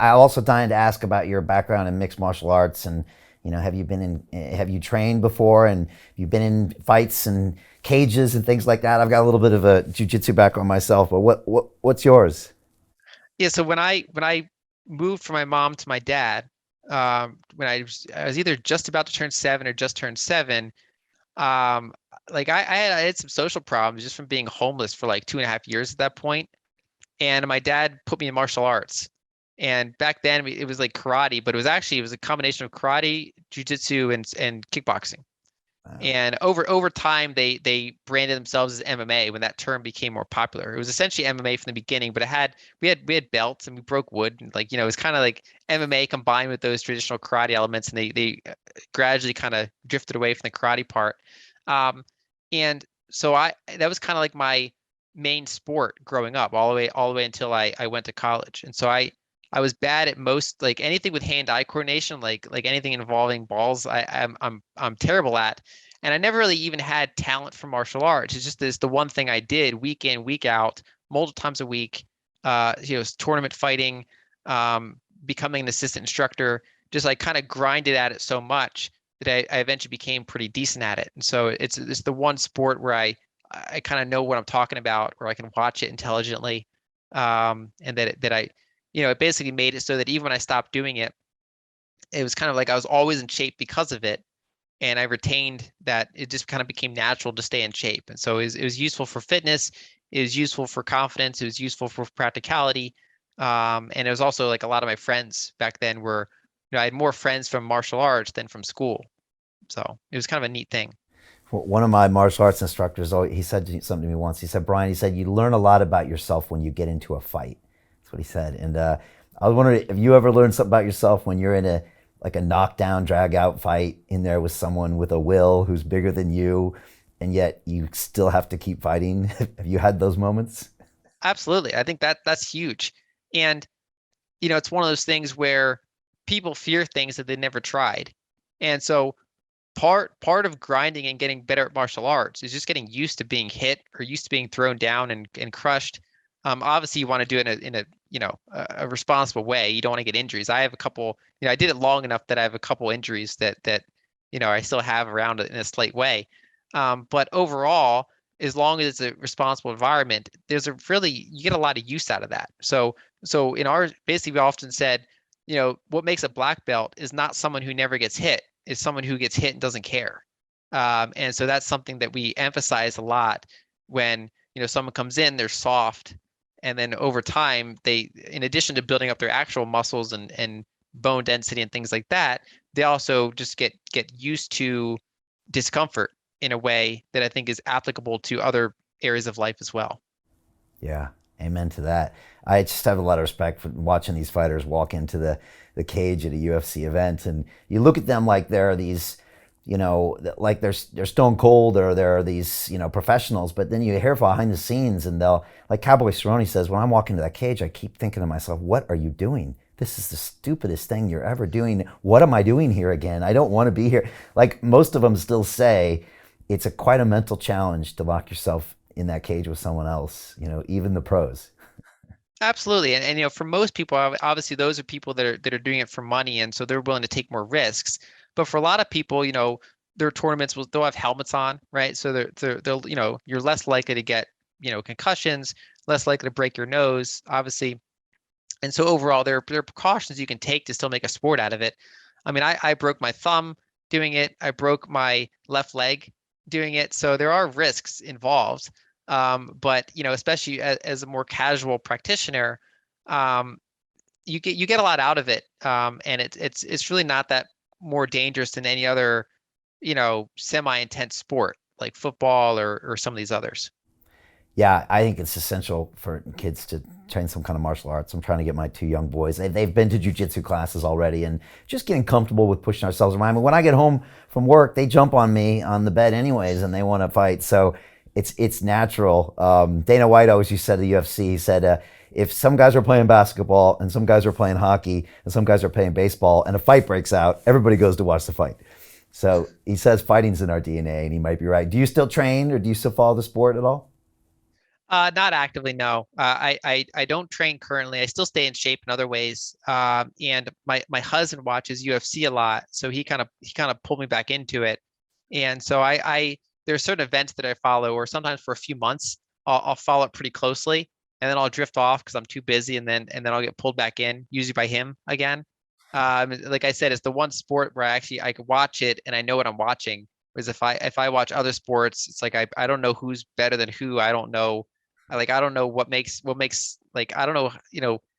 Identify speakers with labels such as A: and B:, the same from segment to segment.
A: I also dying to ask about your background in mixed martial arts, and have you trained before, and have you been in fights and cages and things like that? I've got a little bit of a jujitsu background myself, but what's yours?
B: Yeah, so when I moved from my mom to my dad, when I was either just about to turn 7 or just turned 7, um, like I had some social problems just from being homeless for like 2.5 years at that point. And my dad put me in martial arts. And back then it was like karate, but it was a combination of karate, jujitsu, and kickboxing.
A: Uh,
B: And over time, they branded themselves as MMA when that term became more popular. It was essentially MMA from the beginning, but we had belts and we broke wood, and like it was kind of like MMA combined with those traditional karate elements, and they gradually kind of drifted away from the karate part. Um, and so I that was kind of like my main sport growing up, all the way until I went to college. And so I was bad at most, like anything with hand-eye coordination, like anything involving balls. I'm terrible at, and I never really even had talent for martial arts. It's just the one thing I did week in, week out, multiple times a week. Tournament fighting, becoming an assistant instructor. Just like kind of grinded at it so much that I eventually became pretty decent at it. And so it's the one sport where I kind of know what I'm talking about, where I can watch it intelligently, and that I, it basically made it so that even when I stopped doing it, it was kind of like I was always in shape because of it, and I retained that. It just kind of became natural to stay in shape. And so it was useful for fitness, it was useful for confidence, it was useful for practicality. And it was also like a lot of my friends back then were, I had more friends from martial arts than from school. So it was kind of a neat thing.
A: One of my martial arts instructors, he said something to me once. He said, Brian, he said, you learn a lot about yourself when you get into a fight. That's what he said. And I was wondering if you ever learned something about yourself when you're in a knockdown, drag out fight in there with someone with a will who's bigger than you, and yet you still have to keep fighting. Have you had those moments?
B: Absolutely. I think that's huge. And it's one of those things where people fear things that they never tried. And so part of grinding and getting better at martial arts is just getting used to being hit or used to being thrown down and crushed. Obviously you want to do it in a a responsible way. You don't want to get injuries. I have a couple, I did it long enough that I have a couple injuries that I still have around it in a slight way. But overall, as long as it's a responsible environment, you get a lot of use out of that. So in our basically we often said, what makes a black belt is not someone who never gets hit, is someone who gets hit and doesn't care. And so that's something that we emphasize a lot when, someone comes in, they're soft, and then over time, in addition to building up their actual muscles and bone density and things like that, they also just get used to discomfort in a way that I think is applicable to other areas of life as well.
A: Yeah, amen to that. I just have a lot of respect for watching these fighters walk into the cage at a UFC event, and you look at them like they're these, like they're stone cold, or they're these, professionals. But then you hear behind the scenes, and they'll, like Cowboy Cerrone says, when I'm walking to that cage, I keep thinking to myself, what are you doing? This is the stupidest thing you're ever doing. What am I doing here again? I don't want to be here. Like most of them still say, it's quite a mental challenge to lock yourself in that cage with someone else, even the pros.
B: Absolutely. And for most people, obviously those are people that are doing it for money, and so they're willing to take more risks. But for a lot of people, their tournaments they'll have helmets on, right? So they'll, you're less likely to get, concussions, less likely to break your nose, obviously. And so overall, there are precautions you can take to still make a sport out of it. I mean, I broke my thumb doing it. I broke my left leg doing it. So there are risks involved. But especially as a more casual practitioner, um, you get a lot out of it. And it's really not that more dangerous than any other, semi-intense sport like football or some of these others.
A: Yeah, I think it's essential for kids to train some kind of martial arts. I'm trying to get my two young boys. They've been to jujitsu classes already, and just getting comfortable with pushing ourselves around. I mean, when I get home from work, they jump on me on the bed anyways, and they want to fight. So it's natural. Dana White always used to say to the UFC, he said, if some guys are playing basketball and some guys are playing hockey and some guys are playing baseball and a fight breaks out, everybody goes to watch the fight. So he says fighting's in our DNA, and he might be right. Do you still train, or do you still follow the sport at all?
B: Not actively, no. I don't train currently. I still stay in shape in other ways. And my husband watches UFC a lot, so he kind of pulled me back into it. And so I there's certain events that I follow, or sometimes for a few months I'll follow it pretty closely, and then I'll drift off because I'm too busy, and then I'll get pulled back in, usually by him again. Like I said, it's the one sport where I could watch it and I know what I'm watching. Whereas if I watch other sports, it's like I don't know who's better than who. I don't know I don't know what makes like I don't know,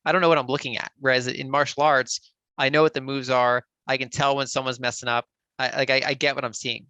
B: I don't know what I'm looking at. Whereas in martial arts, I know what the moves are. I can tell when someone's messing up. I get what I'm seeing.